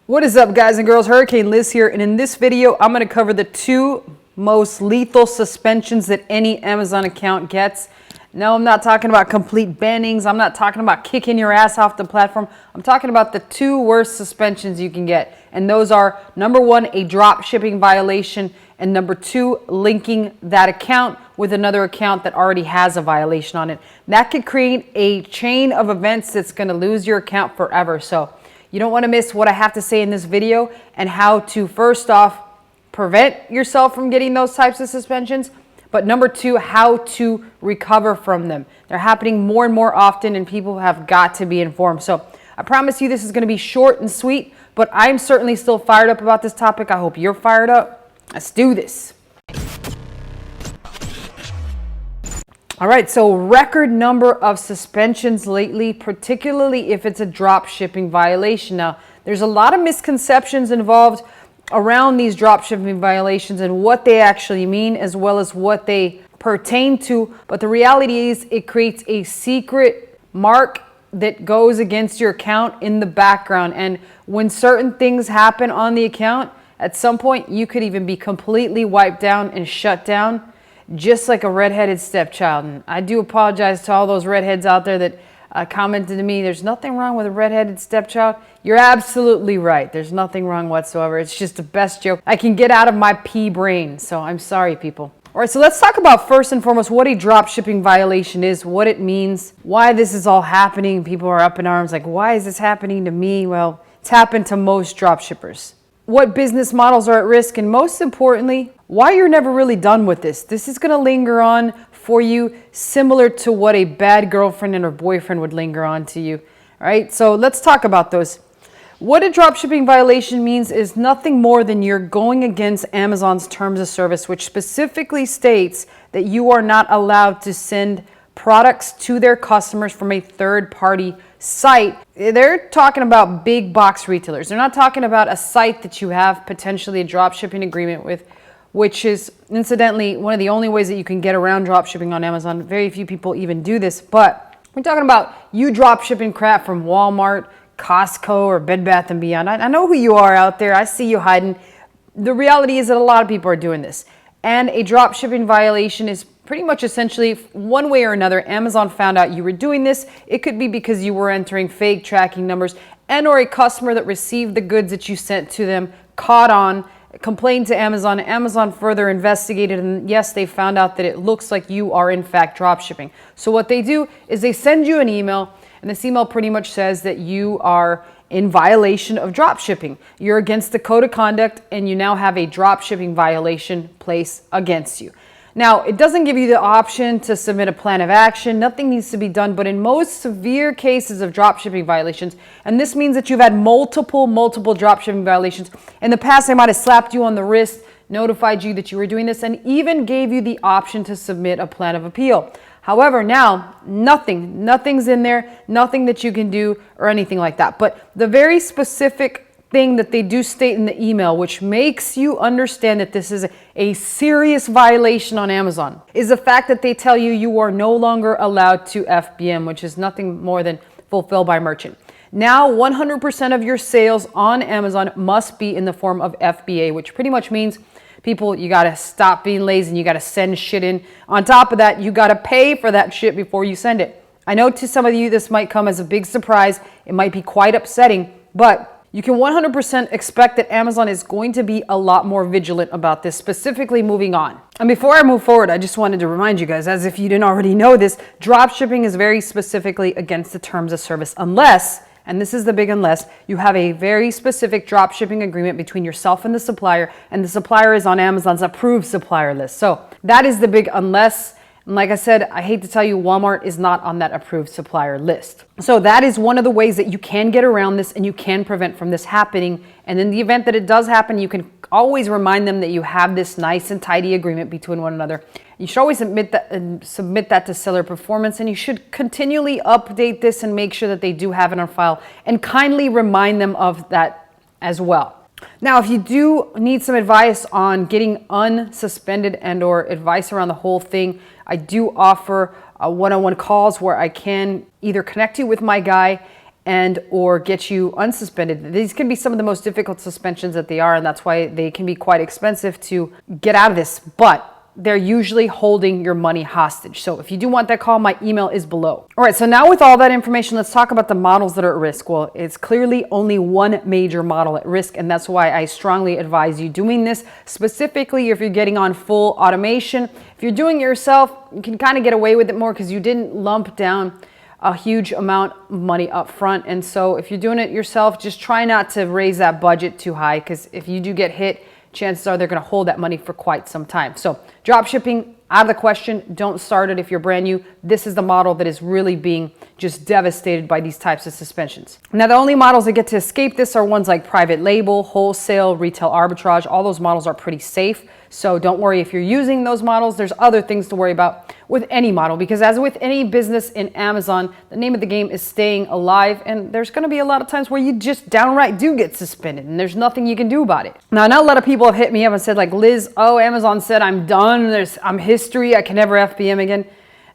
What is up, guys and girls? Hurricane Liz here, and in this video I'm going to cover the 2 most lethal suspensions that any Amazon account gets. No, I'm not talking about complete bannings. I'm not talking about kicking your ass off the platform. I'm talking about the 2 worst suspensions you can get, and those are number 1, a drop shipping violation, and number 2, linking that account with another account that already has a violation on it. That could create a chain of events that's going to lose your account forever. So you don't want to miss what I have to say in this video and how to, first off, prevent yourself from getting those types of suspensions, but number 2, how to recover from them. They're happening more and more often, and people have got to be informed. So I promise you this is going to be short and sweet, but I'm certainly still fired up about this topic. I hope you're fired up. Let's do this. All right, so record number of suspensions lately, particularly if it's a drop shipping violation. Now, there's a lot of misconceptions involved around these drop shipping violations and what they actually mean, as well as what they pertain to. But the reality is it creates a secret mark that goes against your account in the background. And when certain things happen on the account, at some point you could even be completely wiped down and shut down, just like a redheaded stepchild. And I do apologize to all those redheads out there that commented to me, there's nothing wrong with a redheaded stepchild. You're absolutely right. There's nothing wrong whatsoever. It's just the best joke I can get out of my pea brain. So I'm sorry, people. All right, so let's talk about first and foremost what a drop shipping violation is, what it means, why this is all happening. People are up in arms like, why is this happening to me? Well, it's happened to most drop shippers. What business models are at risk, and most importantly, why you're never really done with this. This is going to linger on for you, similar to what a bad girlfriend and her boyfriend would linger on to you. All right, so let's talk about those. What a dropshipping violation means is nothing more than you're going against Amazon's terms of service, which specifically states that you are not allowed to send products to their customers from a third-party site. They're talking about big box retailers. They're not talking about a site that you have potentially a drop shipping agreement with, which is incidentally one of the only ways that you can get around drop shipping on Amazon. Very few people even do this, but we're talking about you drop shipping crap from Walmart, Costco, or Bed Bath & Beyond. I know who you are out there. I see you hiding. The reality is that a lot of people are doing this, and a drop shipping violation is pretty much essentially one way or another. Amazon found out you were doing this. It could be because you were entering fake tracking numbers, and or a customer that received the goods that you sent to them caught on, complained to Amazon. Amazon further investigated, and yes, they found out that it looks like you are in fact drop shipping. So what they do is they send you an email, and this email pretty much says that you are in violation of drop shipping. You're against the code of conduct, and you now have a drop shipping violation placed against you. Now, it doesn't give you the option to submit a plan of action. Nothing needs to be done, but in most severe cases of dropshipping violations, and this means that you've had multiple dropshipping violations. In the past, they might have slapped you on the wrist, notified you that you were doing this, and even gave you the option to submit a plan of appeal. However, now, nothing's in there, nothing that you can do or anything like that. But the very specific thing that they do state in the email, which makes you understand that this is a serious violation on Amazon, is the fact that they tell you you are no longer allowed to FBM, which is nothing more than fulfill by merchant. Now 100% of your sales on Amazon must be in the form of FBA, which pretty much means, people, you got to stop being lazy and you got to send shit in. On top of that, you got to pay for that shit before you send it. I know to some of you this might come as a big surprise. It might be quite upsetting, but you can 100% expect that Amazon is going to be a lot more vigilant about this, specifically moving on. And before I move forward, I just wanted to remind you guys, as if you didn't already know this, drop shipping is very specifically against the terms of service unless, and this is the big unless, you have a very specific drop shipping agreement between yourself and the supplier is on Amazon's approved supplier list. So that is the big unless. And like I said, I hate to tell you, Walmart is not on that approved supplier list. So that is one of the ways that you can get around this and you can prevent from this happening. And in the event that it does happen, you can always remind them that you have this nice and tidy agreement between one another. You should always submit that to seller performance, and you should continually update this and make sure that they do have it on file, and kindly remind them of that as well. Now, if you do need some advice on getting unsuspended and or advice around the whole thing, I do offer one-on-one calls where I can either connect you with my guy and or get you unsuspended. These can be some of the most difficult suspensions that they are, and that's why they can be quite expensive to get out of this. But they're usually holding your money hostage. So if you do want that call, my email is below. All right, so now with all that information, let's talk about the models that are at risk. Well, it's clearly only one major model at risk, and that's why I strongly advise you doing this, specifically if you're getting on full automation. If you're doing it yourself, you can kind of get away with it more because you didn't lump down a huge amount of money up front. And so if you're doing it yourself, just try not to raise that budget too high, because if you do get hit, chances are they're going to hold that money for quite some time. So drop shipping, out of the question. Don't start it if you're brand new. This is the model that is really being just devastated by these types of suspensions. Now, the only models that get to escape this are ones like private label, wholesale, retail arbitrage. All those models are pretty safe. So don't worry if you're using those models. There's other things to worry about with any model, because as with any business in Amazon, the name of the game is staying alive, and there's going to be a lot of times where you just downright do get suspended and there's nothing you can do about it. Now, I know a lot of people have hit me up and said like, Liz, oh, Amazon said I'm done. I'm history. I can never FBM again.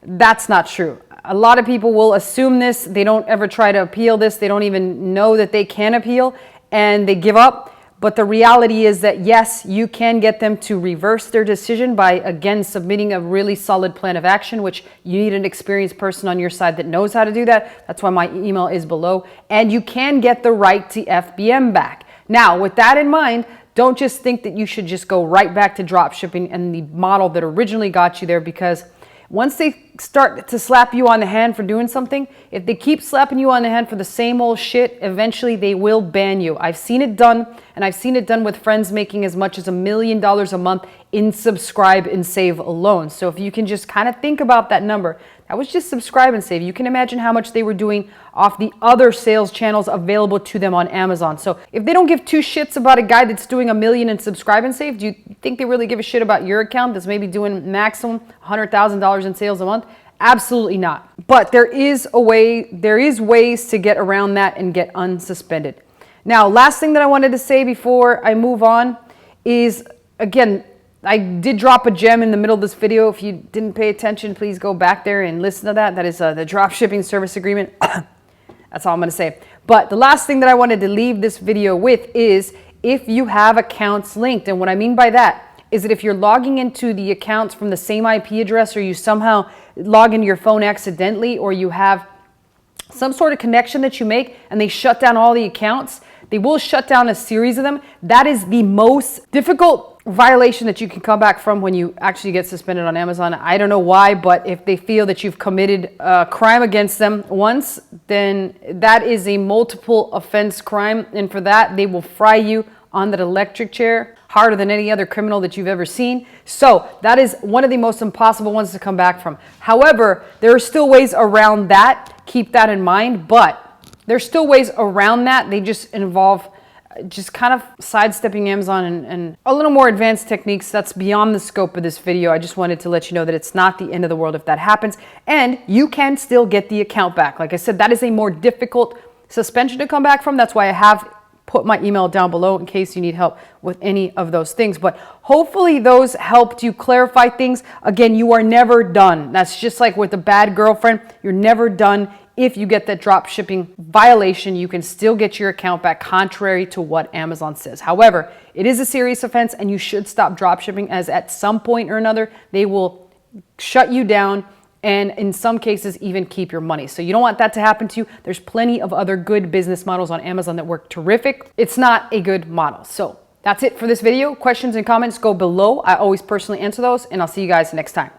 That's not true. A lot of people will assume this. They don't ever try to appeal this. They don't even know that they can appeal, and they give up. But the reality is that yes, you can get them to reverse their decision by, again, submitting a really solid plan of action, which you need an experienced person on your side that knows how to do that. That's why my email is below. And you can get the right to FBM back. Now, with that in mind, don't just think that you should just go right back to drop shipping and the model that originally got you there, because once they start to slap you on the hand for doing something, if they keep slapping you on the hand for the same old shit, eventually they will ban you. I've seen it done, and I've seen it done with friends making as much as $1 million a month in subscribe and save alone. So if you can just kind of think about that number, that was just subscribe and save. You can imagine how much they were doing off the other sales channels available to them on Amazon. So if they don't give two shits about a guy that's doing $1 million in subscribe and save, do you think they really give a shit about your account that's maybe doing maximum $100,000 in sales a month? Absolutely not. But there is ways to get around that and get unsuspended. Now, last thing that I wanted to say before I move on is, again, I did drop a gem in the middle of this video. If you didn't pay attention, please go back there and listen to that. That is the drop shipping service agreement. That's all I'm going to say. But the last thing that I wanted to leave this video with is if you have accounts linked. And what I mean by that is that if you're logging into the accounts from the same IP address, or you somehow log into your phone accidentally, or you have some sort of connection that you make and they shut down all the accounts, they will shut down a series of them. That is the most difficult violation that you can come back from when you actually get suspended on Amazon. I don't know why, but if they feel that you've committed a crime against them once, then that is a multiple offense crime. And for that, they will fry you on that electric chair harder than any other criminal that you've ever seen. So that is one of the most impossible ones to come back from. However, there are still ways around that. Keep that in mind, but there's still ways around that. They just involve just kind of sidestepping Amazon and a little more advanced techniques. That's beyond the scope of this video. I just wanted to let you know that it's not the end of the world if that happens, and you can still get the account back. Like I said, that is a more difficult suspension to come back from. That's why I have put my email down below in case you need help with any of those things. But hopefully those helped you clarify things. Again, you are never done. That's just like with a bad girlfriend. You're never done. If you get that drop shipping violation, you can still get your account back contrary to what Amazon says. However, it is a serious offense and you should stop drop shipping, as at some point or another, they will shut you down and in some cases even keep your money. So you don't want that to happen to you. There's plenty of other good business models on Amazon that work terrific. It's not a good model. So that's it for this video. Questions and comments go below. I always personally answer those, and I'll see you guys next time.